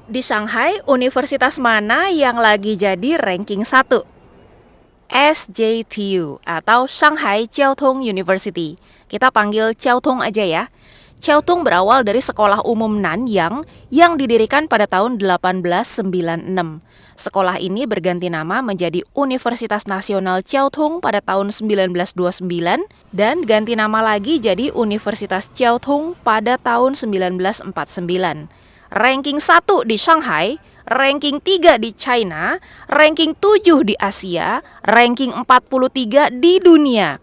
Di Shanghai, universitas mana yang lagi jadi ranking 1? SJTU atau Shanghai Jiaotong University. Kita panggil Jiaotong aja ya. Jiaotong berawal dari sekolah umum Nanyang yang didirikan pada tahun 1896. Sekolah ini berganti nama menjadi Universitas Nasional Jiaotong pada tahun 1929 dan ganti nama lagi jadi Universitas Jiaotong pada tahun 1949. Ranking 1 di Shanghai, ranking 3 di China, ranking 7 di Asia, ranking 43 di dunia.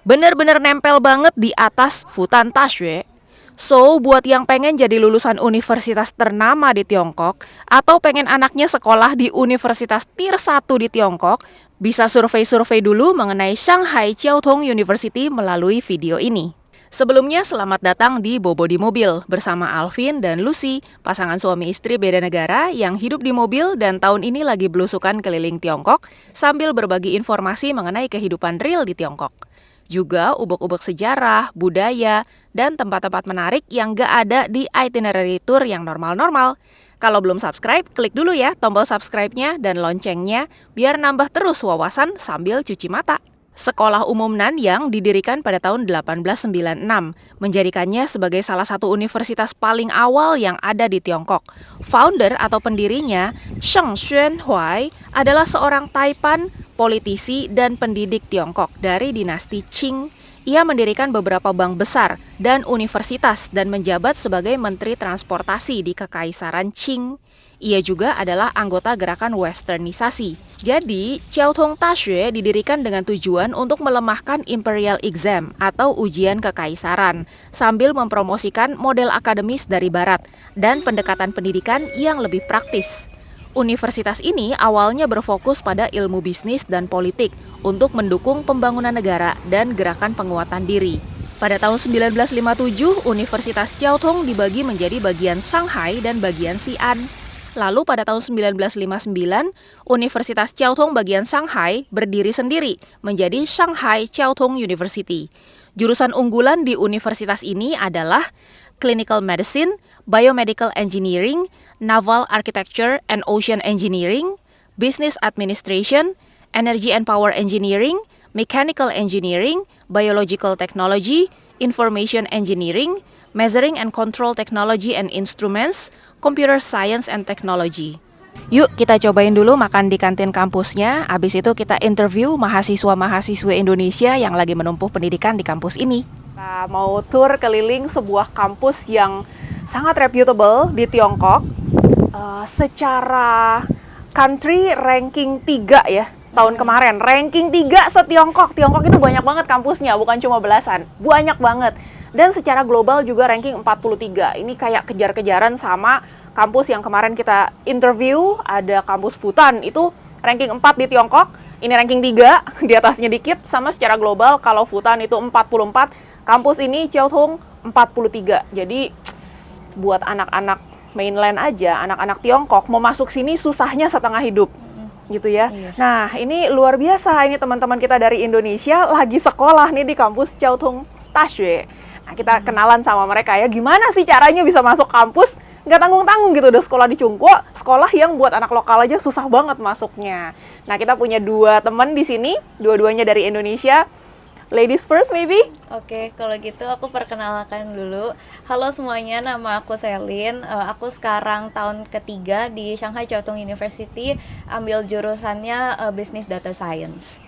Bener-bener nempel banget di atas Futan Daxue. So, buat yang pengen jadi lulusan universitas ternama di Tiongkok atau pengen anaknya sekolah di universitas tier 1 di Tiongkok, bisa survei-survei dulu mengenai Shanghai Jiaotong University melalui video ini. Sebelumnya, selamat datang di Bobo di Mobil bersama Alvin dan Lucy, pasangan suami istri beda negara yang hidup di mobil dan tahun ini lagi belusukan keliling Tiongkok sambil berbagi informasi mengenai kehidupan real di Tiongkok. Juga ubek-ubek sejarah, budaya, dan tempat-tempat menarik yang gak ada di itinerary tour yang normal-normal. Kalau belum subscribe, klik dulu ya tombol subscribe-nya dan loncengnya biar nambah terus wawasan sambil cuci mata. Sekolah Umum Nanyang didirikan pada tahun 1896, menjadikannya sebagai salah satu universitas paling awal yang ada di Tiongkok. Founder atau pendirinya, Sheng Xuanhuai, adalah seorang Taipan, politisi, dan pendidik Tiongkok dari dinasti Qing. Ia mendirikan beberapa bank besar dan universitas dan menjabat sebagai Menteri Transportasi di Kekaisaran Qing. Ia juga adalah anggota gerakan westernisasi. Jadi, Jiaotong Daxue didirikan dengan tujuan untuk melemahkan imperial exam atau ujian kekaisaran, sambil mempromosikan model akademis dari barat dan pendekatan pendidikan yang lebih praktis. Universitas ini awalnya berfokus pada ilmu bisnis dan politik untuk mendukung pembangunan negara dan gerakan penguatan diri. Pada tahun 1957, Universitas Jiaotong dibagi menjadi bagian Shanghai dan bagian Xi'an. Lalu pada tahun 1959, Universitas Jiaotong bagian Shanghai berdiri sendiri menjadi Shanghai Jiaotong University. Jurusan unggulan di universitas ini adalah Clinical Medicine, Biomedical Engineering, Naval Architecture and Ocean Engineering, Business Administration, Energy and Power Engineering, Mechanical Engineering, Biological Technology, Information Engineering, Measuring and Control Technology and Instruments, Computer Science and Technology. Yuk kita cobain dulu makan di kantin kampusnya, abis itu kita interview mahasiswa-mahasiswa Indonesia yang lagi menempuh pendidikan di kampus ini. Kita mau tour keliling sebuah kampus yang sangat reputable di Tiongkok. Secara country ranking 3 ya, tahun kemarin. Ranking 3 se-Tiongkok. Tiongkok itu banyak banget kampusnya, bukan cuma belasan. Banyak banget. Dan secara global juga ranking 43. Ini kayak kejar-kejaran sama kampus yang kemarin kita interview. Ada kampus Futan, itu ranking 4 di Tiongkok. Ini ranking 3, di atasnya dikit. Sama secara global, kalau Futan itu 44, kampus ini Jiaotong 43. Jadi buat anak-anak mainland aja, anak-anak Tiongkok mau masuk sini susahnya setengah hidup. Gitu ya. Iya. Nah, ini luar biasa. Ini teman-teman kita dari Indonesia lagi sekolah nih di kampus Jiaotong Daxue. Nah, kita kenalan sama mereka ya. Gimana sih caranya bisa masuk kampus? Nggak tanggung-tanggung gitu, udah sekolah di Cungko, sekolah yang buat anak lokal aja susah banget masuknya. Nah, kita punya 2 teman di sini, dua-duanya dari Indonesia. Ladies first maybe? Oke, kalau gitu aku perkenalkan dulu. Halo semuanya, nama aku Selin. Aku sekarang tahun ketiga di Shanghai Jiaotong University, ambil jurusannya Business Data Science.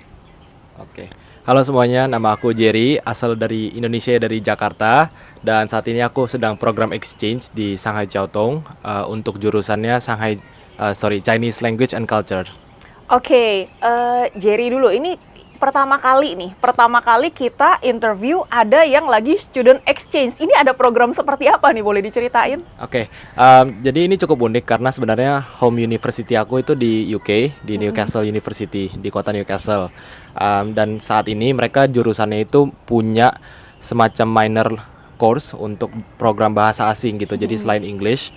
Oke. Halo semuanya, nama aku Jerry, asal dari Indonesia, dari Jakarta. Dan saat ini aku sedang program exchange di Shanghai Jiaotong untuk jurusannya Chinese Language and Culture. Oke, Jerry dulu. Ini pertama kali kita interview ada yang lagi student exchange. Ini ada program seperti apa nih, boleh diceritain? Oke, jadi ini cukup unik karena sebenarnya home university aku itu di UK, di Newcastle University, di kota Newcastle. Dan saat ini mereka jurusannya itu punya semacam minor course untuk program bahasa asing gitu. Jadi selain English,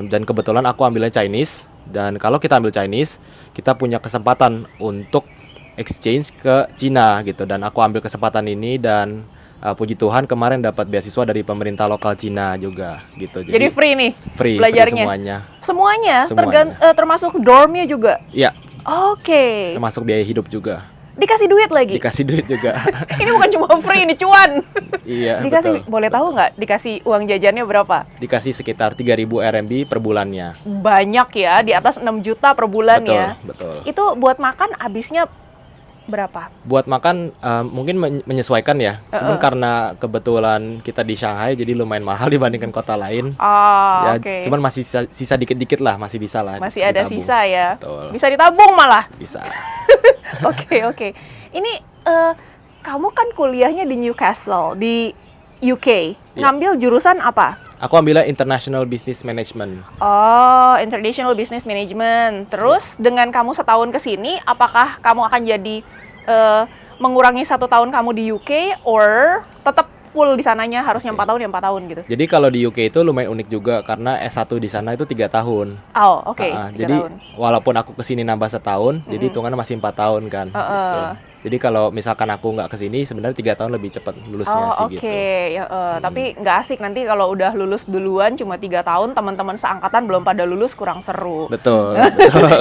dan kebetulan aku ambilnya Chinese. Dan kalau kita ambil Chinese, kita punya kesempatan untuk exchange ke Cina gitu. Dan aku ambil kesempatan ini dan puji Tuhan kemarin dapat beasiswa dari pemerintah lokal Cina juga gitu. Jadi free nih free belajarnya. semuanya. Semuanya, Semuanya. termasuk dormnya juga. Iya, Oke. termasuk biaya hidup juga. Dikasih duit lagi. Dikasih duit juga. Ini bukan cuma free, ini cuan. Iya, Dikasih, betul. boleh tahu nggak dikasih uang jajannya berapa? Dikasih sekitar 3.000 RMB per bulannya. Banyak ya, di atas 6 juta per bulan Betul, ya. betul. Itu buat makan habisnya berapa? Buat makan mungkin menyesuaikan ya. Cuman karena kebetulan kita di Shanghai jadi lumayan mahal dibandingkan kota lain. Oh, Ya, oke. cuman masih sisa dikit-dikit lah, masih bisa lah. Masih ada ditabung. sisa ya. Betul. Bisa ditabung malah. Bisa. Oke. Ini kamu kan kuliahnya di Newcastle, di UK. Iya. Ngambil jurusan apa? Aku ambilnya International Business Management. Oh, International Business Management. Terus dengan kamu setahun ke sini, apakah kamu akan jadi mengurangi 1 tahun kamu di UK, or tetap full di sananya harusnya 4 tahun ya 4 tahun gitu? Jadi kalau di UK itu lumayan unik juga karena S1 di sana itu 3 tahun. Oh, oke. 3 Jadi tahun. walaupun aku kesini nambah setahun, jadi hitungannya masih 4 tahun kan. Gitu. Jadi kalau misalkan aku nggak kesini, sebenarnya 3 tahun lebih cepat lulusnya Oh, sih oke. gitu. Ya, tapi nggak asik nanti kalau udah lulus duluan cuma 3 tahun, teman-teman seangkatan belum pada lulus, kurang seru. Betul.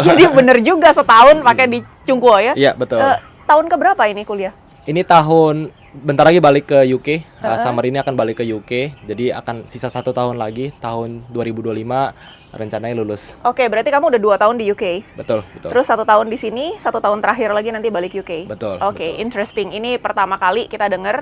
Jadi bener juga setahun pakai di Cungkuo ya. Iya betul. Tahun keberapa ini kuliah? Ini tahun bentar lagi balik ke UK. Summer ini akan balik ke UK. Jadi akan sisa 1 tahun lagi, tahun 2025 rencananya lulus. Oke, berarti kamu udah 2 tahun di UK. Betul, betul. Terus 1 tahun di sini, 1 tahun terakhir lagi nanti balik UK. Betul, Oke, betul. interesting. Ini pertama kali kita denger.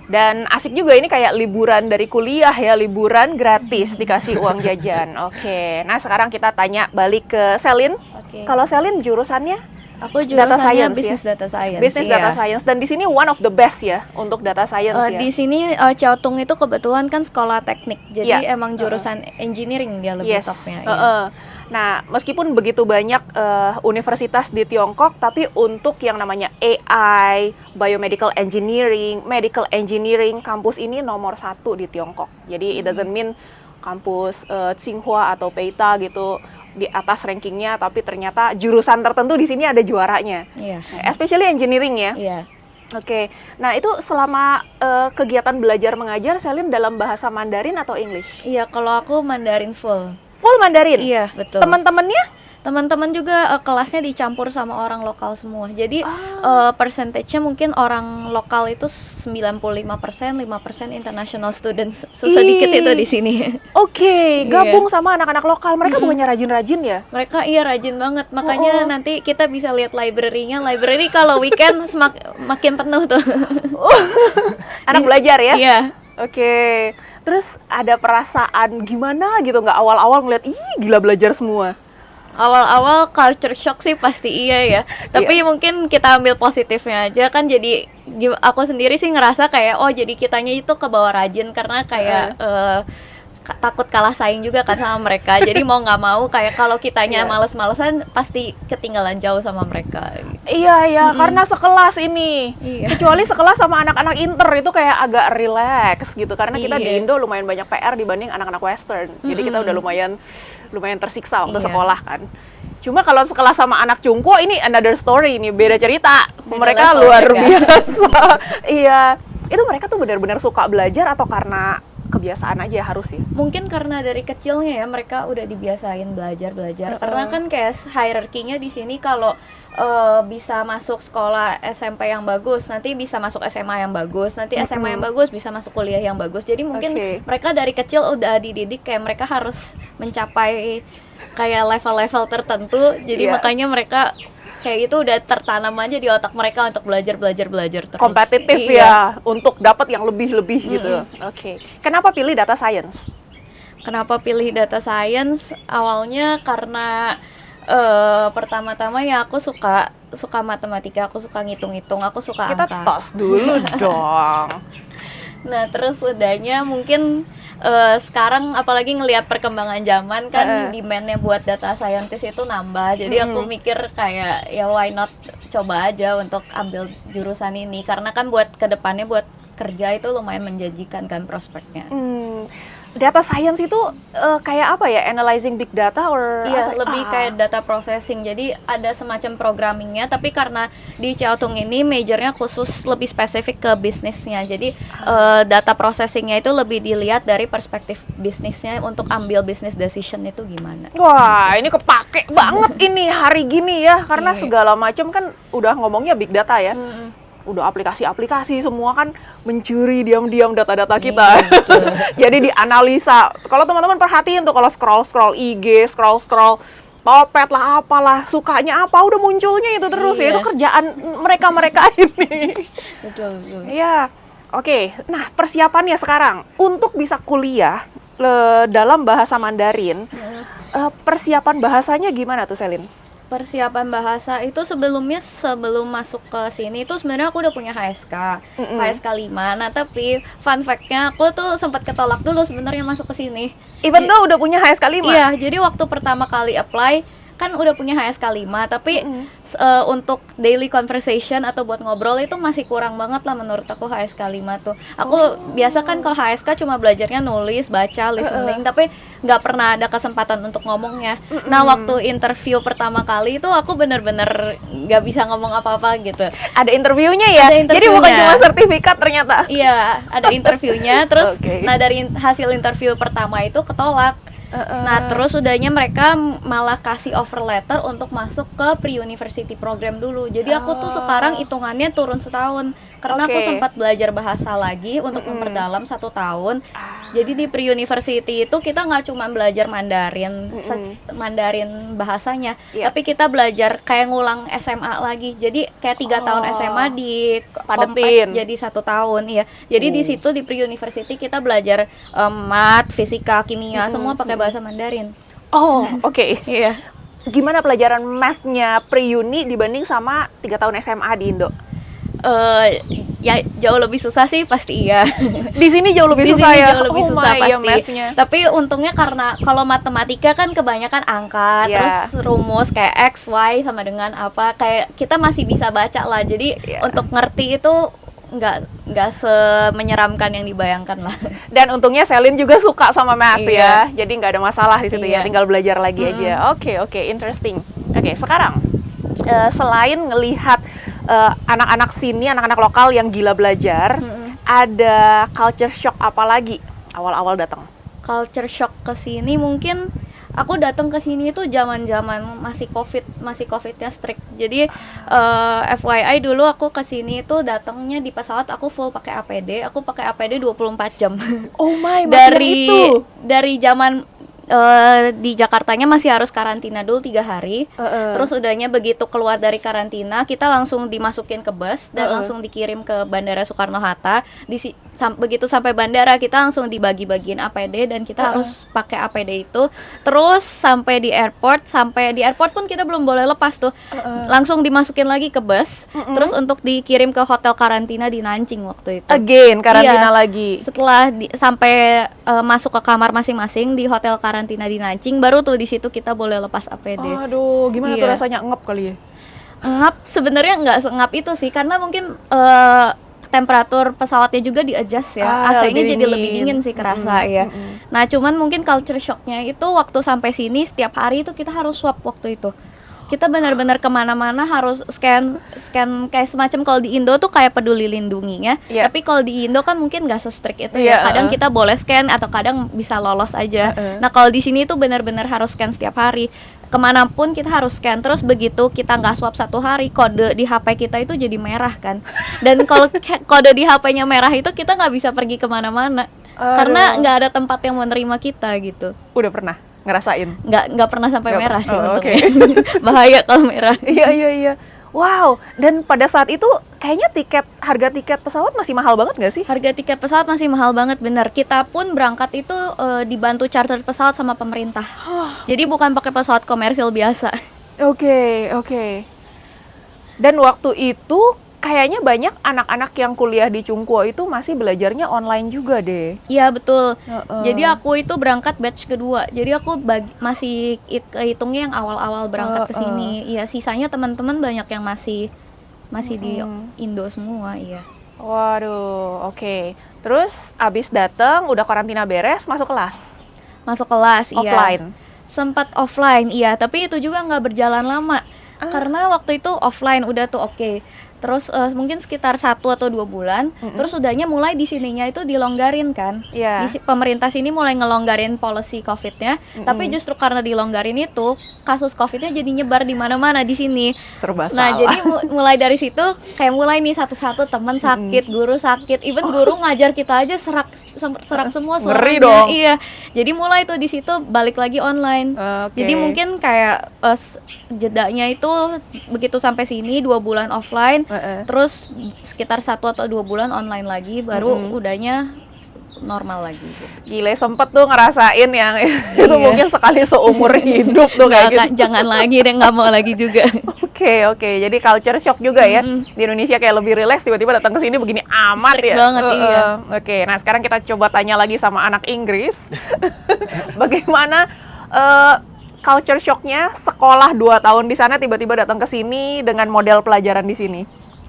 Dan asik juga ini kayak liburan dari kuliah ya, liburan gratis dikasih uang jajan. Oke, nah sekarang kita tanya balik ke Selin. Oke. Kalau Selin jurusannya? Aku Data jurusannya science, Business ya? Data Science. Business iya. Data Science. Dan di sini one of the best ya untuk data science ya. Di sini Chiaotung itu kebetulan kan sekolah teknik, jadi Iya. emang jurusan engineering dia lebih Yes. topnya. Iya. Nah, meskipun begitu banyak universitas di Tiongkok, tapi untuk yang namanya AI, biomedical engineering, medical engineering, kampus ini nomor 1 di Tiongkok. Jadi it doesn't mean kampus Tsinghua atau Peita gitu di atas rankingnya, tapi ternyata jurusan tertentu di sini ada juaranya. Iya. Especially engineering ya. Iya. Oke, nah itu selama kegiatan belajar mengajar, Selin dalam bahasa Mandarin atau English? Iya, kalau aku Mandarin full. Full Mandarin? Iya, betul. Teman-temannya? Teman-teman juga kelasnya dicampur sama orang lokal semua. Jadi persentasenya mungkin orang lokal itu 95%, 5% international students. Susah dikit itu di sini. Oke, Iya. gabung sama anak-anak lokal. Mereka bukannya rajin-rajin ya? Mereka iya rajin banget. Makanya nanti kita bisa lihat library-nya. Library kalau weekend makin penuh tuh. Anak belajar ya? Iya. Oke, terus ada perasaan gimana gitu nggak awal-awal ngeliat, ih gila belajar semua? Awal-awal culture shock sih pasti iya ya. Tapi mungkin kita ambil positifnya aja kan, jadi aku sendiri sih ngerasa kayak jadi kitanya itu kebawa rajin karena kayak takut kalah saing juga kan sama mereka. Jadi mau nggak mau kayak kalau kitanya males-malesan pasti ketinggalan jauh sama mereka. Iya, karena sekelas ini. Iya. Kecuali sekelas sama anak-anak inter itu kayak agak relax gitu. Karena kita di Iya. Indo lumayan banyak PR dibanding anak-anak western. Jadi kita udah lumayan tersiksa waktu Iya. sekolah kan. Cuma kalau sekelas sama anak Cungkuo ini another story nih, beda cerita. Beda Mereka level luar mereka. biasa. Iya. Itu mereka tuh benar-benar suka belajar atau karena kebiasaan aja harus ya? Mungkin karena dari kecilnya ya mereka udah dibiasain belajar. Karena kan kayak hierarkinya di sini kalau bisa masuk sekolah SMP yang bagus, nanti bisa masuk SMA yang bagus, nanti SMA yang bagus bisa masuk kuliah yang bagus. Jadi mungkin mereka dari kecil udah dididik kayak mereka harus mencapai kayak level-level tertentu. Jadi makanya mereka kayak itu udah tertanam aja di otak mereka untuk belajar terus. Kompetitif Iya. ya, untuk dapat yang lebih-lebih gitu. Oke. Kenapa pilih data science? Kenapa pilih data science? Awalnya karena pertama-tama ya aku suka matematika, aku suka ngitung-ngitung, aku suka Kita angka. tos dulu dong. Nah, terus udahnya mungkin sekarang apalagi ngelihat perkembangan zaman kan demand-nya buat data scientist itu nambah. Jadi aku mikir kayak ya why not coba aja untuk ambil jurusan ini, karena kan buat kedepannya buat kerja itu lumayan menjanjikan kan prospeknya. Data science itu kayak apa ya? Analyzing big data or Iya, apa? lebih kayak data processing. Jadi ada semacam programmingnya, tapi karena di Ciaotung ini majornya khusus lebih spesifik ke bisnisnya. Jadi data processingnya itu lebih dilihat dari perspektif bisnisnya untuk ambil business decision itu gimana. Wah, ini kepake banget ini hari gini ya, karena Iya. segala macam kan udah ngomongnya big data ya. Mm-mm. Udah aplikasi-aplikasi semua kan mencuri diam-diam data-data kita. Iya, betul. Jadi dianalisa. Kalau teman-teman perhatiin tuh kalau scroll IG, scroll Topet lah apalah, sukanya apa udah munculnya itu terus ya. Iya. Itu kerjaan mereka-mereka ini. Betul, betul. Iya. Oke. Nah, persiapannya sekarang untuk bisa kuliah dalam bahasa Mandarin, persiapan bahasanya gimana tuh, Selin? Persiapan bahasa itu sebelum masuk ke sini itu sebenarnya aku udah punya HSK, HSK 5. Nah, tapi fun fact-nya aku tuh sempat ketolak dulu sebenarnya masuk ke sini. Even though udah punya HSK 5? Iya, jadi waktu pertama kali apply kan udah punya HSK 5, tapi untuk daily conversation atau buat ngobrol itu masih kurang banget lah menurut aku HSK 5 tuh. Aku biasa kan kalau HSK cuma belajarnya nulis, baca, listening, tapi nggak pernah ada kesempatan untuk ngomongnya. Nah, waktu interview pertama kali itu aku bener-bener nggak bisa ngomong apa-apa gitu. Ada interviewnya ya? Ada Jadi bukan interviewnya. cuma sertifikat ternyata? Iya, ada interviewnya, terus Oke. nah dari hasil interview pertama itu ketolak. Nah, terus udahnya mereka malah kasih offer letter untuk masuk ke pre-university program dulu. Jadi aku tuh sekarang hitungannya turun setahun karena aku Oke. sempat belajar bahasa lagi untuk memperdalam 1 tahun. Jadi di pre-university itu kita nggak cuma belajar Mandarin, Mandarin bahasanya, Iya. tapi kita belajar kayak ngulang SMA lagi. Jadi kayak 3 tahun SMA di Padetin. compact jadi 1 tahun ya. Jadi di situ di pre-university kita belajar math, fisika, kimia, semua pakai bahasa Mandarin. Oh, oke. Iya. Gimana pelajaran math-nya pre-uni dibanding sama 3 tahun SMA di Indo? Ya jauh lebih susah sih pasti iya. Di sini jauh lebih Di susah sini ya? jauh lebih Oh susah my, ya, pasti. math-nya. Tapi untungnya karena kalau matematika kan kebanyakan angka, Iya. terus rumus kayak X, Y sama dengan apa, kayak kita masih bisa baca lah. Jadi Iya. untuk ngerti itu nggak semenyeramkan yang dibayangkan lah. Dan untungnya Selin juga suka sama math Iya. ya, jadi nggak ada masalah di situ ya, Iya. tinggal belajar lagi aja. Oke, interesting. Oke, sekarang selain ngelihat anak-anak sini, anak-anak lokal yang gila belajar, ada culture shock apa lagi awal-awal datang? Culture shock ke sini mungkin aku datang ke sini itu zaman-zaman masih covidnya strict. Jadi FYI dulu aku ke sini itu datangnya di pesawat aku full pakai APD. Aku pakai APD 24 jam. Oh my, masih yang itu? dari zaman di Jakartanya masih harus karantina dulu 3 hari. Terus udahnya begitu keluar dari karantina kita langsung dimasukin ke bus dan langsung dikirim ke Bandara Soekarno-Hatta. Begitu sampai bandara kita langsung dibagi-bagiin APD dan kita harus pakai APD itu. Terus sampai di airport pun kita belum boleh lepas tuh. Langsung dimasukin lagi ke bus. Terus untuk dikirim ke hotel karantina di Nanjing waktu itu. Again, karantina Iya. lagi. Setelah sampai masuk ke kamar masing-masing di hotel karantina di Nanjing, baru tuh di situ kita boleh lepas APD. Aduh, gimana tuh Iya. rasanya ngep kali ya? Ngap sebenarnya nggak sengap itu sih, karena mungkin temperatur pesawatnya juga di-adjust ya. AC-nya lebih jadi lebih dingin sih kerasa ya. Nah, cuman mungkin culture shock-nya itu waktu sampai sini setiap hari itu kita harus swab waktu itu. Kita benar-benar kemana-mana harus scan kayak semacam kalau di Indo tuh kayak peduli lindunginya. Iya. Tapi kalau di Indo kan mungkin nggak se-strict itu Iya, ya. Kadang kita boleh scan atau kadang bisa lolos aja. Nah, kalau di sini tuh benar-benar harus scan setiap hari. Kemanapun kita harus scan. Terus begitu kita nggak swab 1 hari, kode di HP kita itu jadi merah kan. Dan kalau kode di HP-nya merah itu kita nggak bisa pergi kemana-mana. Karena nggak ada tempat yang menerima kita gitu. Udah pernah ngerasain? Nggak pernah sampai Nggak merah per- sih oh, untungnya. oke. Bahaya kalau merah. Iya. Wow, dan pada saat itu kayaknya harga tiket pesawat masih mahal banget nggak sih? Harga tiket pesawat masih mahal banget, bener. Kita pun berangkat itu dibantu charter pesawat sama pemerintah. Jadi bukan pakai pesawat komersil biasa. Oke. Dan waktu itu kayaknya banyak anak-anak yang kuliah di Chungkuo itu masih belajarnya online juga deh. Iya betul. Jadi aku itu berangkat batch kedua. Jadi aku masih kehitungnya yang awal-awal berangkat ke sini. Iya, sisanya teman-teman banyak yang masih di Indo semua, iya. Waduh, oke. Terus abis dateng, udah karantina beres, masuk kelas. Masuk kelas, iya. Offline. Sempat offline, iya. Tapi itu juga nggak berjalan lama. Karena waktu itu offline udah tuh oke. Terus mungkin sekitar 1 atau 2 bulan. Terus udahnya mulai di sininya itu dilonggarin kan. Iya. Pemerintah sini mulai ngelonggarin policy COVID-nya. Tapi justru karena dilonggarin itu, kasus COVID-nya jadi nyebar di mana-mana di sini. Serba Nah, salah. jadi mulai dari situ kayak mulai nih satu-satu teman sakit, guru sakit, even guru ngajar kita aja serak semua suaranya. Ngeri dong. Iya. Jadi mulai tuh di situ balik lagi online. Oke. Jadi mungkin kayak jedanya itu begitu sampai sini 2 bulan offline, terus sekitar 1 atau 2 bulan online lagi, baru udahnya normal lagi gitu. Gile, sempet tuh ngerasain yang itu Iya. mungkin sekali seumur hidup tuh kayak Nggak, gitu. Kak, jangan lagi deh, nggak mau lagi juga. Oke, jadi culture shock juga ya. Di Indonesia kayak lebih relax, tiba-tiba datang ke sini begini amat Strict ya. banget, iya. Oke, nah sekarang kita coba tanya lagi sama anak Inggris. Bagaimana culture shocknya sekolah 2 tahun di sana tiba-tiba datang ke sini dengan model pelajaran di sini?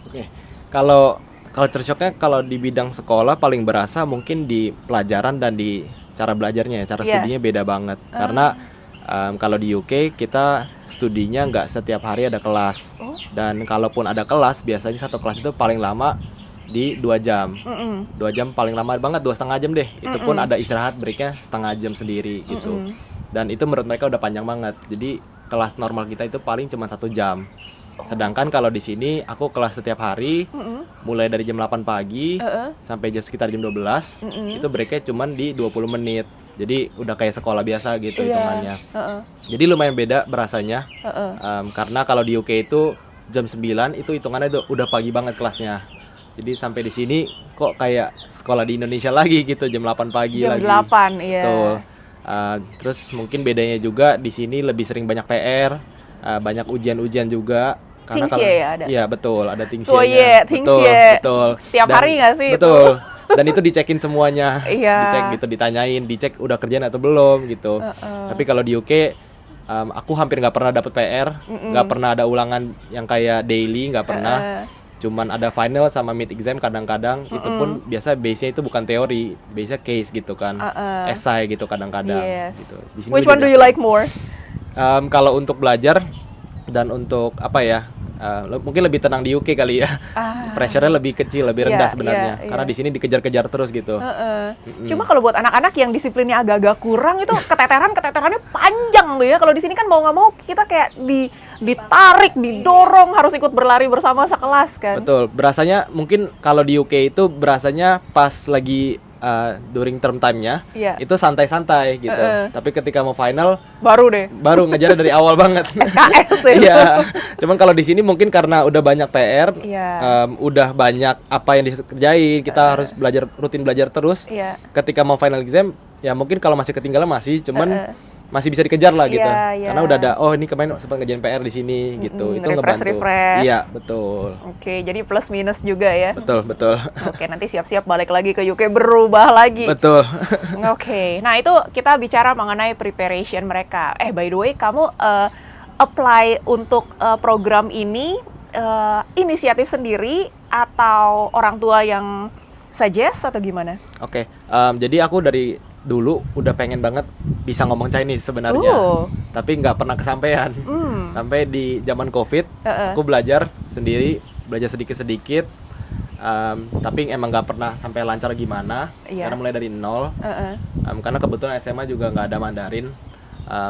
Oke. Kalau culture shocknya kalau di bidang sekolah paling berasa mungkin di pelajaran dan di cara belajarnya ya, cara Iya. studinya beda banget. Karena kalau di UK kita studinya nggak setiap hari ada kelas. Dan kalaupun ada kelas, biasanya satu kelas itu paling lama di 2 jam. 2 jam paling lama banget, 2,5 jam deh. Itu pun ada istirahat breaknya setengah jam sendiri gitu. Dan itu menurut mereka udah panjang banget. Jadi kelas normal kita itu paling cuma 1 jam. Sedangkan kalau di sini aku kelas setiap hari, mulai dari jam 8 pagi sampai sekitar jam 12, itu breaknya cuma di 20 menit. Jadi udah kayak sekolah biasa gitu hitungannya. Jadi lumayan beda berasanya. Karena kalau di UK itu jam 9 itu hitungannya udah pagi banget kelasnya. Jadi sampai di sini kok kayak sekolah di Indonesia lagi gitu, jam 8 pagi Jam lagi. 8, iya. Betul. Terus mungkin bedanya juga di sini lebih sering banyak PR, banyak ujian-ujian juga. Karena Things ya ada? Iya betul, ada things Oh iya, things ya. betul. Tiap hari nggak sih itu? Betul. Dan itu dicekin semuanya, Iya. dicek gitu, ditanyain, dicek udah kerjaan atau belum gitu. Tapi kalau di UK, aku hampir nggak pernah dapet PR, nggak pernah ada ulangan yang kayak daily, nggak pernah. Cuman ada final sama mid exam kadang-kadang, itu pun biasa base-nya itu bukan teori, base-nya case gitu kan, essay gitu kadang-kadang. Yes. Gitu. Di sini Which beda. one do you like more? Kalau untuk belajar dan untuk apa ya, mungkin lebih tenang di UK kali ya. Pressure-nya lebih kecil, lebih rendah Iya, sebenarnya. iya, Karena iya. di sini dikejar-kejar terus gitu. Cuma kalau buat anak-anak yang disiplinnya agak-agak kurang itu keteterannya panjang tuh ya. Kalau di sini kan mau nggak mau kita kayak ditarik, didorong, harus ikut berlari bersama sekelas kan. Betul. Berasanya mungkin kalau di UK itu berasanya pas lagi during term time-nya Iya. itu santai-santai gitu. Tapi ketika mau final baru ngejar dari awal banget. SKS tuh. Iya. Cuman kalau di sini mungkin karena udah banyak PR, Iya. udah banyak apa yang dikerjain, kita harus rutin belajar terus. Iya. Ketika mau final exam, ya mungkin kalau masih ketinggalan cuman masih bisa dikejar lah gitu. Iya, iya. Karena udah ada, oh ini kemarin sempat ngerjain PR di sini gitu. Itu ngebantu. refresh. Iya, betul. Oke, jadi plus minus juga ya. Betul. Oke, nanti siap-siap balik lagi ke UK berubah lagi. Betul. Oke, nah itu kita bicara mengenai preparation mereka. By the way, kamu apply untuk program ini inisiatif sendiri atau orang tua yang suggest atau gimana? Oke, jadi aku dari dulu udah pengen banget bisa ngomong Chinese sebenarnya, tapi nggak pernah kesampaian. Sampai di zaman COVID, aku belajar sendiri, belajar sedikit-sedikit, tapi emang nggak pernah sampai lancar gimana, karena mulai dari nol. Karena kebetulan SMA juga nggak ada Mandarin,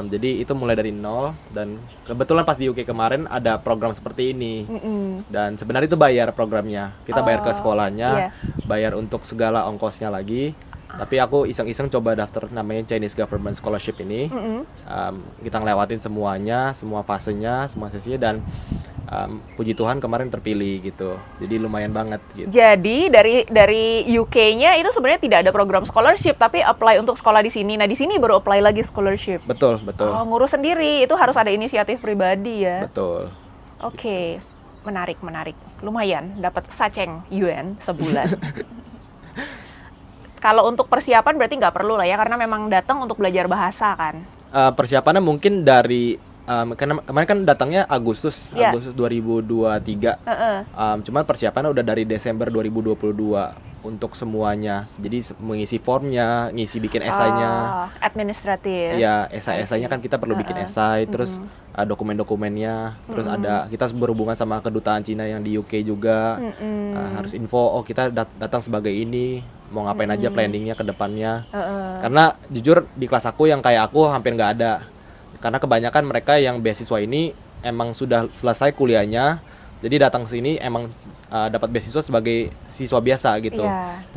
jadi itu mulai dari nol. Dan kebetulan pas di UK kemarin ada program seperti ini, dan sebenarnya itu bayar programnya, kita bayar ke sekolahnya, bayar untuk segala ongkosnya lagi. Tapi aku iseng-iseng coba daftar namanya Chinese Government Scholarship ini. Kita ngelewatin semuanya, semua fasenya, semua sesinya, dan puji Tuhan kemarin terpilih gitu. Jadi lumayan banget gitu. Jadi dari UK-nya itu sebenarnya tidak ada program scholarship, tapi apply untuk sekolah di sini. Nah, di sini baru apply lagi scholarship. Betul. Oh, ngurus sendiri, itu harus ada inisiatif pribadi ya. Betul. Oke, menarik. Lumayan, dapat saceng yuan sebulan. Kalau untuk persiapan berarti nggak perlu lah ya, karena memang datang untuk belajar bahasa kan. Persiapannya mungkin dari karena kemarin kan datangnya Agustus 2023. Cuman persiapannya udah dari Desember 2022 untuk semuanya. Jadi mengisi formnya, bikin esainya. Administratif. Iya, esainya kan kita perlu bikin esai, terus dokumen-dokumennya, terus kita berhubungan sama kedutaan Cina yang di UK juga. Harus info, kita datang sebagai ini, mau ngapain aja planningnya ke depannya. Karena jujur di kelas aku yang kayak aku hampir nggak ada. Karena kebanyakan mereka yang beasiswa ini emang sudah selesai kuliahnya, jadi datang ke sini emang dapat beasiswa sebagai siswa biasa gitu.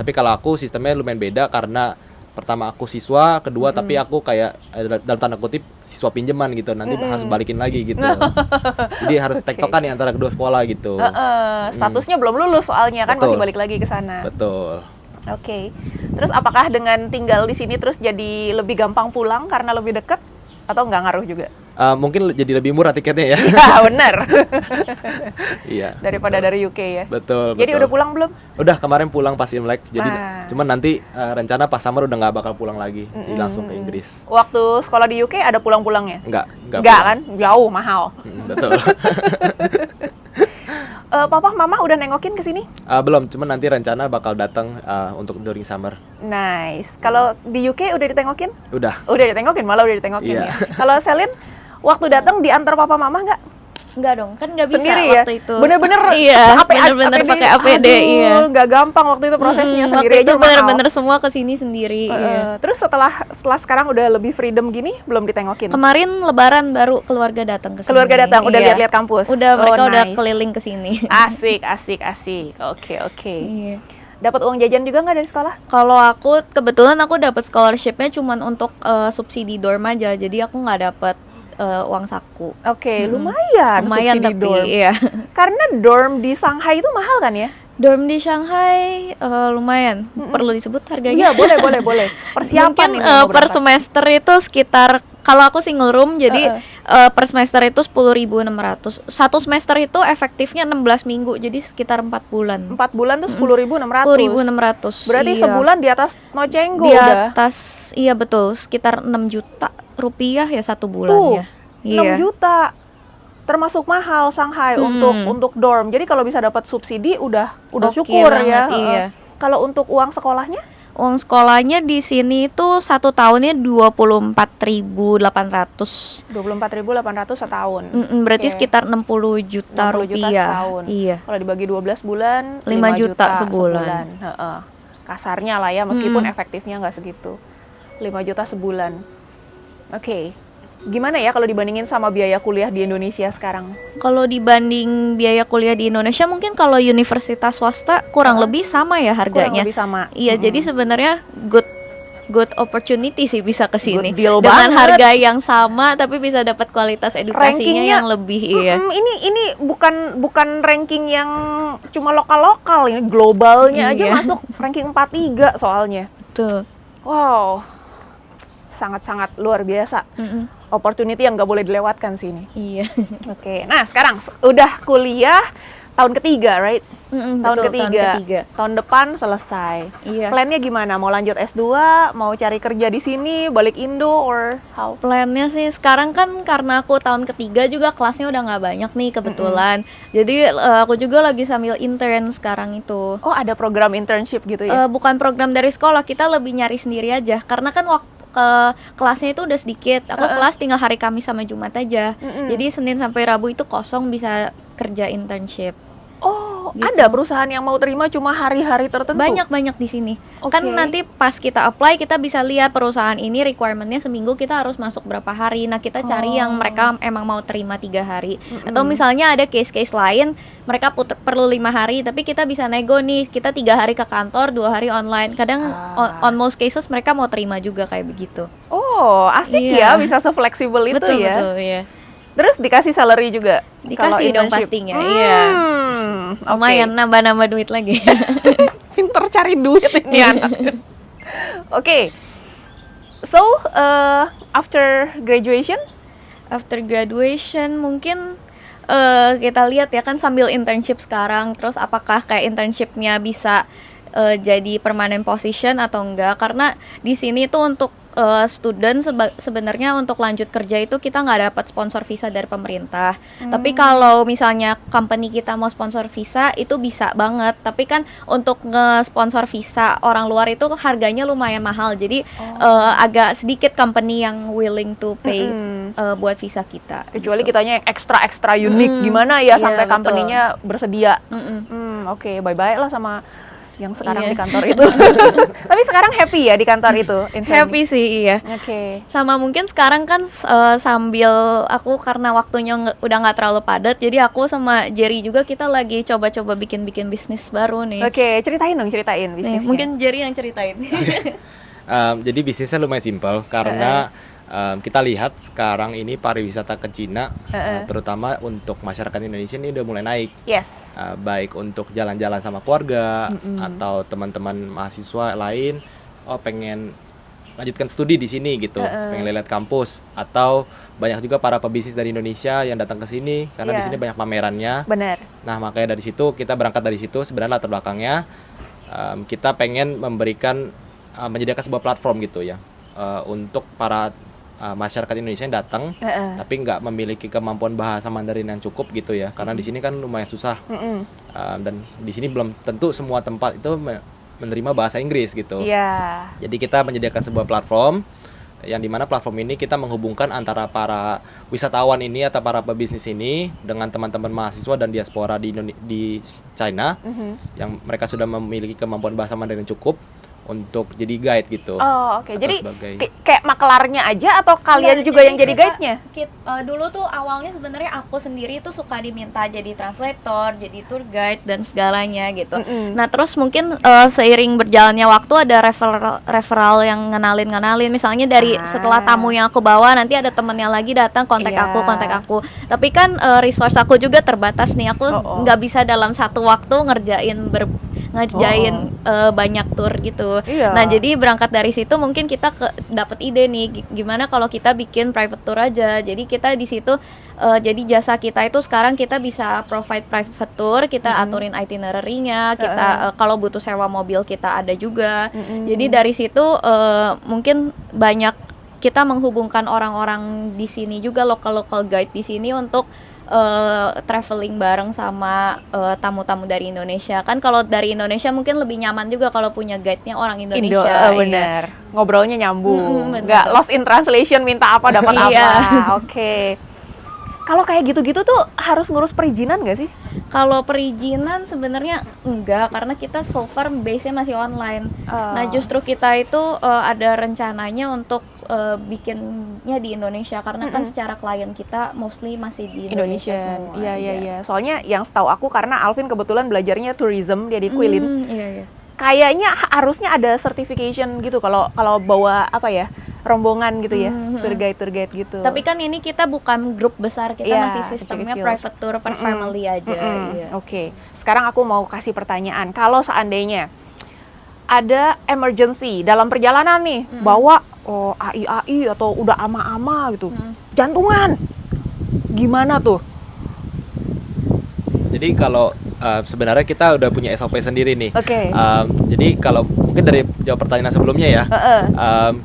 Tapi kalau aku sistemnya lumayan beda karena pertama aku siswa, kedua tapi aku kayak dalam tanda kutip siswa pinjaman gitu, nanti harus balikin lagi gitu. Jadi harus tektokan nih antara kedua sekolah gitu. Statusnya belum lulus soalnya kan, Betul. masih balik lagi ke sana. Betul. Oke. Terus apakah dengan tinggal di sini terus jadi lebih gampang pulang karena lebih dekat atau nggak ngaruh juga? Mungkin jadi lebih murah tiketnya ya. Iya, benar. Iya. Daripada dari UK ya. Betul. Jadi udah pulang belum? Udah, kemarin pulang pas Imlek. Jadi cuman nanti rencana pas summer udah nggak bakal pulang lagi, jadi langsung ke Inggris. Waktu sekolah di UK ada pulang-pulangnya? Enggak Enggak kan? Jauh, mahal. Betul. Papa, mama udah nengokin ke sini? Belum, cuman nanti rencana bakal datang untuk during summer. Nice. Kalau di UK udah ditengokin? Udah. Udah ditengokin, malah udah ditengokin Iya. ya. Kalau Selin, waktu datang diantar papa mama nggak? Enggak dong, kan nggak bisa Sendiri ya? waktu itu. Bener-bener Iya, bener-bener pakai APD. Iya, nggak gampang waktu itu prosesnya, sendiri waktu aja itu mahal. bener-bener semua kesini sendiri. Iya. Terus setelah sekarang udah lebih freedom gini, belum ditengokin? Kemarin Lebaran baru keluarga datang ke sini. Keluarga datang, udah Iya. lihat-lihat kampus? Mereka udah nice. keliling ke sini. Asik. Oke. Iya. Dapat uang jajan juga nggak dari sekolah? Kalau aku kebetulan aku dapat scholarship-nya cuman untuk subsidi dorm aja, jadi aku nggak dapat uang saku. Oke, lumayan subsidi tapi dorm. iya. Karena dorm di Shanghai itu mahal kan ya? Dorm di Shanghai lumayan. Perlu disebut harganya? Iya, boleh. Persiapan Mungkin ini mau per berangkat. semester itu sekitar, kalau aku single room jadi per semester itu 10.600. Satu semester itu efektifnya 16 minggu, jadi sekitar 4 bulan. 4 bulan tuh 10.600. 10.600. Berarti iya. sebulan di atas nocenggo Di udah. atas, iya betul, sekitar 6 juta rupiah ya satu bulannya. 6 juta. Termasuk mahal Shanghai untuk dorm. Jadi kalau bisa dapat subsidi udah Oke syukur banget, ya. iya. Kalau untuk uang sekolahnya? Uang sekolahnya di sini itu satu tahunnya 24.800. 24.800 setahun. Berarti Oke. sekitar 60 juta 60 juta rupiah. setahun. Iya. Kalau dibagi 12 bulan, 5 juta sebulan. Heeh. Kasarnya lah ya, meskipun efektifnya nggak segitu. 5 juta sebulan. Oke. Gimana ya kalau dibandingin sama biaya kuliah di Indonesia sekarang? Kalau dibanding biaya kuliah di Indonesia, mungkin kalau universitas swasta kurang lebih sama ya harganya. Kurang lebih sama. Iya, jadi sebenarnya good opportunity sih bisa ke sini. Good deal Dengan banget. harga yang sama tapi bisa dapat kualitas edukasinya Rankingnya, yang lebih iya. Ini bukan ranking yang cuma lokal-lokal, ini globalnya aja Iya. masuk ranking 43 soalnya. Tuh. Wow. Sangat-sangat luar biasa. Opportunity yang nggak boleh dilewatkan sih ini. Iya. Oke, nah sekarang udah kuliah tahun ketiga, right? Tahun Betul, ketiga. Tahun depan selesai. Iya. Plannya gimana? Mau lanjut S2? Mau cari kerja di sini? Balik Indo? Or how? Plannya sih sekarang kan karena aku tahun ketiga juga kelasnya udah nggak banyak nih kebetulan. Jadi aku juga lagi sambil intern sekarang itu. Oh, ada program internship gitu ya? Bukan program dari sekolah, kita lebih nyari sendiri aja. Karena kan waktu kelasnya itu udah sedikit. Aku kelas tinggal hari Kamis sama Jumat aja. Jadi Senin sampai Rabu itu kosong, bisa kerja internship. Oh, gitu. ada perusahaan yang mau terima cuma hari-hari tertentu? Banyak di sini. Oke. Kan nanti pas kita apply kita bisa lihat perusahaan ini requirement-nya seminggu kita harus masuk berapa hari. Nah, kita cari yang mereka emang mau terima 3 hari. Atau misalnya ada case-case lain mereka perlu 5 hari tapi kita bisa nego nih, kita 3 hari ke kantor, 2 hari online. Kadang on most cases mereka mau terima juga kayak begitu. Oh, asik Iya. ya, bisa se-fleksibel itu Betul, ya. betul, iya. Terus dikasih salary juga? Dikasih kalau dong internship? pastinya, iya. Oke. Lumayan nambah-nambah duit lagi. Pinter cari duit ini anak. Oke. So, after graduation? After graduation mungkin kita lihat ya kan sambil internship sekarang, terus apakah kayak internshipnya bisa jadi permanent position atau enggak, karena di sini tuh untuk student sebenarnya untuk lanjut kerja itu kita nggak dapat sponsor visa dari pemerintah. Tapi kalau misalnya company kita mau sponsor visa itu bisa banget. Tapi kan untuk nge-sponsor visa orang luar itu harganya lumayan mahal. Jadi agak sedikit company yang willing to pay buat visa kita. Kecuali kitanya yang ekstra unik, gimana ya Iya, sampai betul. company-nya bersedia. Oke, bye-bye lah sama yang sekarang di kantor itu. Tapi sekarang happy ya di kantor itu? Happy sih, iya. Oke. Sama mungkin sekarang kan sambil aku karena waktunya udah nggak terlalu padat, jadi aku sama Jerry juga kita lagi coba-coba bikin bisnis baru nih. Oke, ceritain Nih, bisnisnya. mungkin Jerry yang ceritain. Jadi bisnisnya lumayan simpel karena kita lihat sekarang ini pariwisata ke Cina, terutama untuk masyarakat Indonesia ini udah mulai naik. Yes. Baik untuk jalan-jalan sama keluarga atau teman-teman mahasiswa lain, pengen lanjutkan studi di sini gitu, pengen lihat kampus, atau banyak juga para pebisnis dari Indonesia yang datang ke sini karena di sini banyak pamerannya. Benar. Nah, makanya dari situ kita berangkat dari situ sebenarnya latar belakangnya kita pengen memberikan menyediakan sebuah platform gitu ya untuk para masyarakat Indonesia yang datang tapi nggak memiliki kemampuan bahasa Mandarin yang cukup gitu ya, karena di sini kan lumayan susah dan di sini belum tentu semua tempat itu menerima bahasa Inggris gitu. Jadi kita menyediakan sebuah platform yang dimana platform ini kita menghubungkan antara para wisatawan ini atau para pebisnis ini dengan teman-teman mahasiswa dan diaspora di China yang mereka sudah memiliki kemampuan bahasa Mandarin yang cukup untuk jadi guide gitu. Oh, oke. Atau Jadi sebagai- kayak makelarnya aja atau kalian Enggak, juga yang jadi kita- guide-nya? Dulu tuh awalnya sebenarnya aku sendiri tuh suka diminta jadi translator, jadi tour guide dan segalanya gitu. Nah terus mungkin seiring berjalannya waktu ada referral yang ngenalin. Misalnya dari setelah tamu yang aku bawa nanti ada temennya lagi datang kontak aku. Tapi kan resource aku juga terbatas nih. Aku nggak bisa dalam satu waktu ngerjain banyak tour gitu. Nah jadi berangkat dari situ mungkin kita dapat ide nih gimana kalau kita bikin private tour aja. Jadi kita di situ jadi jasa kita itu sekarang kita bisa provide private tour, kita aturin itinerary-nya, kita kalau butuh sewa mobil kita ada juga. Jadi dari situ mungkin banyak kita menghubungkan orang-orang di sini juga, local guide di sini untuk traveling bareng sama tamu-tamu dari Indonesia. Kan kalau dari Indonesia mungkin lebih nyaman juga kalau punya guide-nya orang Indonesia. Benar. Ngobrolnya nyambung. benar. Nggak lost in translation, minta apa dapat apa. Oke. Kalau kayak gitu-gitu tuh harus ngurus perizinan nggak sih? Kalau perizinan sebenarnya enggak, karena kita so far base-nya masih online. Nah justru kita itu ada rencananya untuk bikinnya di Indonesia, karena kan secara klien kita mostly masih di Indonesia semua. Iya. Soalnya yang setahu aku, karena Alvin kebetulan belajarnya tourism, dia di Quilin. Iya. Kayaknya harusnya ada certification gitu kalau bawa apa ya, rombongan gitu ya, tour guide gitu. Tapi kan ini kita bukan grup besar, kita Iya, masih sistemnya kecil-kecil. private tour per family aja. Iya. Oke. Sekarang aku mau kasih pertanyaan. Kalau seandainya ada emergency dalam perjalanan nih, bawa AI atau udah ama-ama gitu, jantungan, gimana tuh? Jadi kalau sebenarnya kita udah punya SOP sendiri nih. Oke. Jadi kalau mungkin dari jawab pertanyaan sebelumnya ya,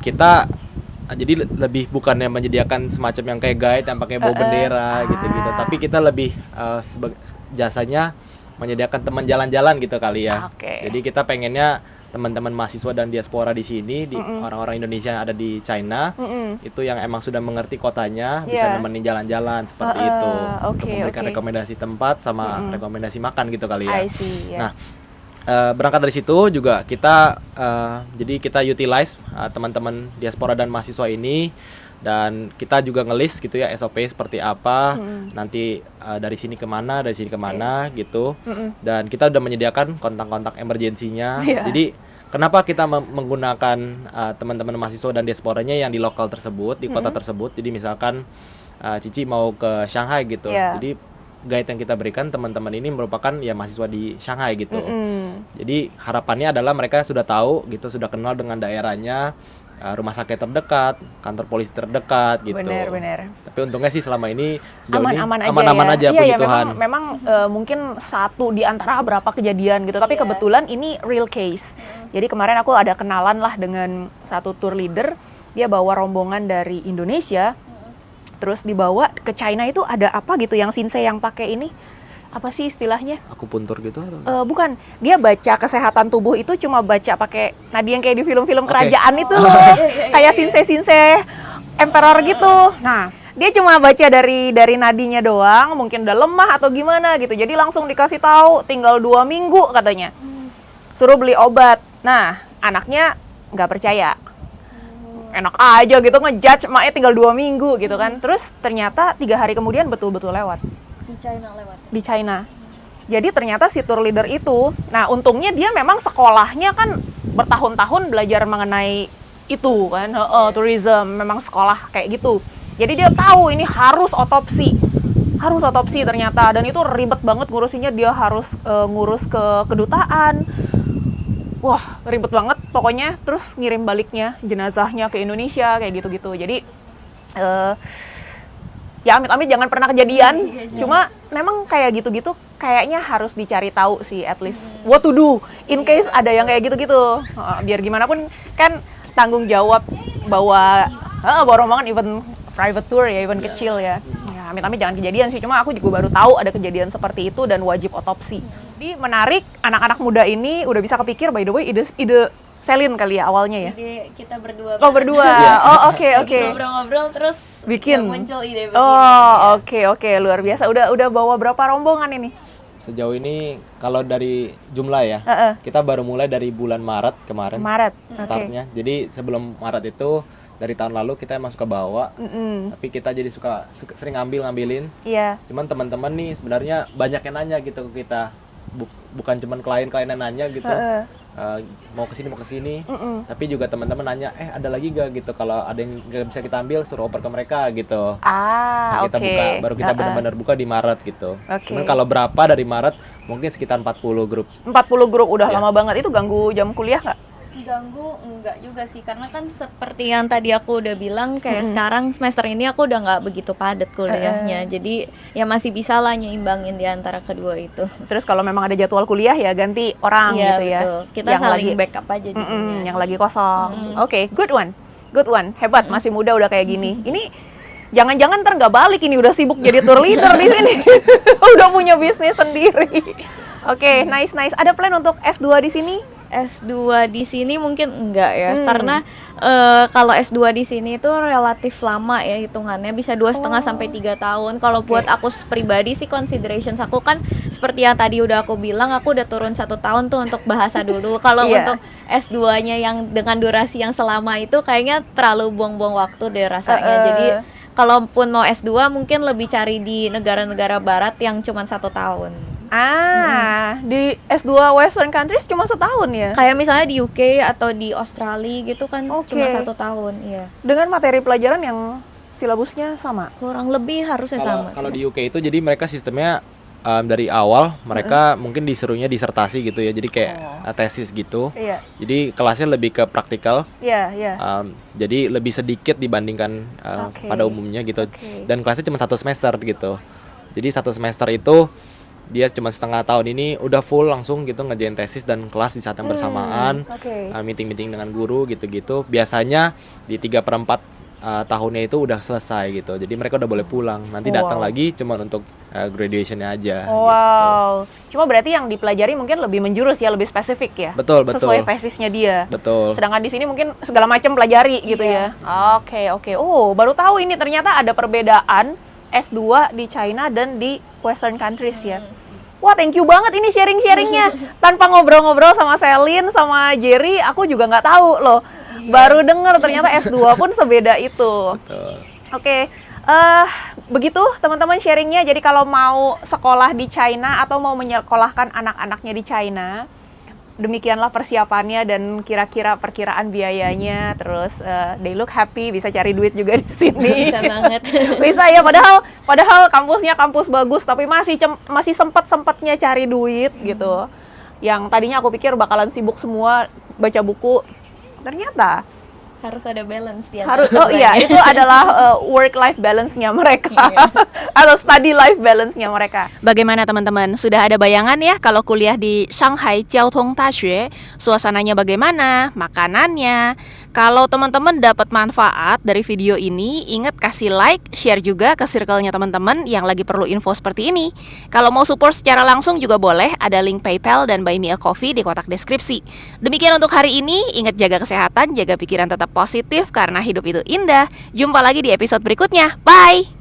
kita jadi lebih bukannya menyediakan semacam yang kayak guide yang pakai bawa bendera gitu-gitu, tapi kita lebih jasanya menyediakan teman jalan-jalan gitu kali ya. Oke. Jadi kita pengennya teman-teman mahasiswa dan diaspora di sini, di orang-orang Indonesia yang ada di China, itu yang emang sudah mengerti kotanya, bisa nemenin jalan-jalan seperti itu, untuk memberikan rekomendasi tempat sama rekomendasi makan gitu kali ya. I see, yeah. Nah, berangkat dari situ juga kita jadi kita utilize teman-teman diaspora dan mahasiswa ini, dan kita juga ngelis gitu ya SOP seperti apa, nanti dari sini kemana gitu, dan kita udah menyediakan kontak-kontak emergensinya. Jadi kenapa kita menggunakan teman-teman mahasiswa dan diasporanya yang di lokal tersebut, di kota tersebut. Jadi misalkan Cici mau ke Shanghai gitu, jadi guide yang kita berikan teman-teman ini merupakan ya mahasiswa di Shanghai gitu. Jadi harapannya adalah mereka sudah tahu gitu, sudah kenal dengan daerahnya, rumah sakit terdekat, kantor polisi terdekat gitu. Benar. Tapi untungnya sih selama ini sejauh aman-aman aja, iya, puji ya, Tuhan. memang mungkin satu di antara berapa kejadian gitu. Tapi kebetulan ini real case. Jadi kemarin aku ada kenalan lah dengan satu tour leader. dia bawa rombongan dari Indonesia, terus dibawa ke China. Itu ada apa gitu yang Shinsei yang pakai ini? Apa sih istilahnya? Akupuntur gitu atau? Bukan, dia baca kesehatan tubuh itu cuma baca pakai nadi yang kayak di film-film Oke. kerajaan itu loh. Kayak Shinsei emperor gitu. Nah, dia cuma baca dari nadinya doang, mungkin udah lemah atau gimana gitu. Jadi langsung dikasih tahu tinggal 2 minggu katanya. Suruh beli obat. Nah, anaknya nggak percaya. Enak aja gitu ngejudge maknya tinggal 2 minggu gitu kan. Terus ternyata 3 hari kemudian betul-betul lewat Di China lewat. di China. Jadi ternyata si tour leader itu, nah untungnya dia memang sekolahnya kan bertahun-tahun belajar mengenai itu kan, tourism, memang sekolah kayak gitu. Jadi dia tahu ini harus otopsi ternyata, dan itu ribet banget ngurusinnya. Dia harus ngurus ke kedutaan. Wah, ribet banget pokoknya. Terus ngirim baliknya jenazahnya ke Indonesia kayak gitu-gitu. Jadi ya amit-amit jangan pernah kejadian. Cuma memang kayak gitu-gitu kayaknya harus dicari tahu sih, at least what to do in case ada yang kayak gitu-gitu. Biar gimana pun kan tanggung jawab bawa rombongan, even private tour ya, even kecil ya. Ya amit-amit jangan kejadian sih. Cuma aku juga baru tahu ada kejadian seperti itu dan wajib otopsi. Jadi menarik, anak-anak muda ini udah bisa kepikir. By the way, ide Selin kali ya awalnya ya. Jadi kita berdua. Oh berdua. Oh oke. Ngobrol-ngobrol terus Bikin. ya muncul ide begini. Oh oke, luar biasa. Udah bawa berapa rombongan ini? Sejauh ini kalau dari jumlah ya, kita baru mulai dari bulan Maret kemarin. Maret. Startnya. Jadi sebelum Maret itu dari tahun lalu kita emang suka bawa, tapi kita jadi suka sering ngambilin. Iya. Cuman teman-teman nih sebenarnya banyak yang nanya gitu ke kita, bukan cuman klien yang nanya gitu. Mau kesini, tapi juga teman-teman nanya, ada lagi gak gitu, kalau ada yang gak bisa kita ambil suruh oper ke mereka gitu. Nah, kita buka, baru kita benar-benar buka di Maret gitu. Cuman kalau berapa dari Maret mungkin sekitar 40 grup. 40 grup udah lama banget. Itu ganggu jam kuliah nggak? Ganggu enggak juga sih, karena kan seperti yang tadi aku udah bilang, kayak sekarang semester ini aku udah nggak begitu padat kuliahnya, jadi ya masih bisa lah nyimbangin di antara kedua itu. Terus kalau memang ada jadwal kuliah ya ganti orang gitu ya. Betul. Kita yang saling lagi, backup aja jadinya. yang lagi kosong. Oke, good one. Hebat, masih muda udah kayak gini. Ini jangan-jangan ntar nggak balik, ini udah sibuk jadi tour leader di sini. Udah punya bisnis sendiri. Oke, nice. Ada plan untuk S2 di sini? S2 di sini mungkin enggak ya, karena kalau S2 di sini itu relatif lama ya hitungannya, bisa 2,5 sampai 3 tahun. Kalau buat aku pribadi sih, considerations aku kan seperti yang tadi udah aku bilang, aku udah turun 1 tahun tuh untuk bahasa dulu. Kalau untuk S2-nya yang dengan durasi yang selama itu kayaknya terlalu buang-buang waktu deh rasanya. Jadi kalaupun mau S2 mungkin lebih cari di negara-negara barat yang cuma 1 tahun. Di S2 Western countries cuma 1 tahun ya? Kayak misalnya di UK atau di Australia gitu kan, cuma 1 tahun, iya. Dengan materi pelajaran yang silabusnya sama? Kurang lebih harusnya sama. Kalau di UK itu jadi mereka sistemnya dari awal mereka mungkin disuruhnya disertasi gitu ya, jadi kayak tesis gitu. Iya. Jadi kelasnya lebih ke praktikal. Iya. Jadi lebih sedikit dibandingkan pada umumnya gitu. Dan kelasnya cuma 1 semester gitu. Jadi 1 semester itu dia cuma setengah tahun ini udah full langsung gitu ngerjain tesis dan kelas di saat yang bersamaan, meeting dengan guru gitu-gitu. Biasanya di 3/4 tahunnya itu udah selesai gitu. Jadi mereka udah boleh pulang. Nanti datang lagi cuma untuk graduationnya aja. Wow. Gitu. Cuma berarti yang dipelajari mungkin lebih menjurus ya, lebih spesifik ya. Betul. Sesuai tesisnya dia. Betul. Sedangkan di sini mungkin segala macam pelajari gitu ya. Oke. Oh, baru tahu ini ternyata ada perbedaan S2 di China dan di Western countries ya. Wah, thank you banget ini sharing-sharingnya. Tanpa ngobrol-ngobrol sama Selin, sama Jerry, aku juga nggak tahu loh. Baru denger ternyata S2 pun sebeda itu. Betul. Oke, begitu teman-teman sharingnya. Jadi kalau mau sekolah di China atau mau menyekolahkan anak-anaknya di China, demikianlah persiapannya dan kira-kira perkiraan biayanya. Terus they look happy, bisa cari duit juga di sini. Bisa banget. Bisa ya, padahal kampusnya kampus bagus, tapi masih sempat-sempatnya cari duit gitu. Yang tadinya aku pikir bakalan sibuk semua baca buku, ternyata harus ada balance di antara itu adalah work life balance-nya mereka. Atau study life balance-nya mereka. Bagaimana teman-teman? Sudah ada bayangan ya kalau kuliah di Shanghai Jiao Tong Daxue, suasananya bagaimana, makanannya, Kalau teman-teman dapat manfaat dari video ini, ingat kasih like, share juga ke circle-nya teman-teman yang lagi perlu info seperti ini. Kalau mau support secara langsung juga boleh, ada link PayPal dan Buy Me a Coffee di kotak deskripsi. Demikian untuk hari ini, ingat jaga kesehatan, jaga pikiran tetap positif karena hidup itu indah. Jumpa lagi di episode berikutnya. Bye!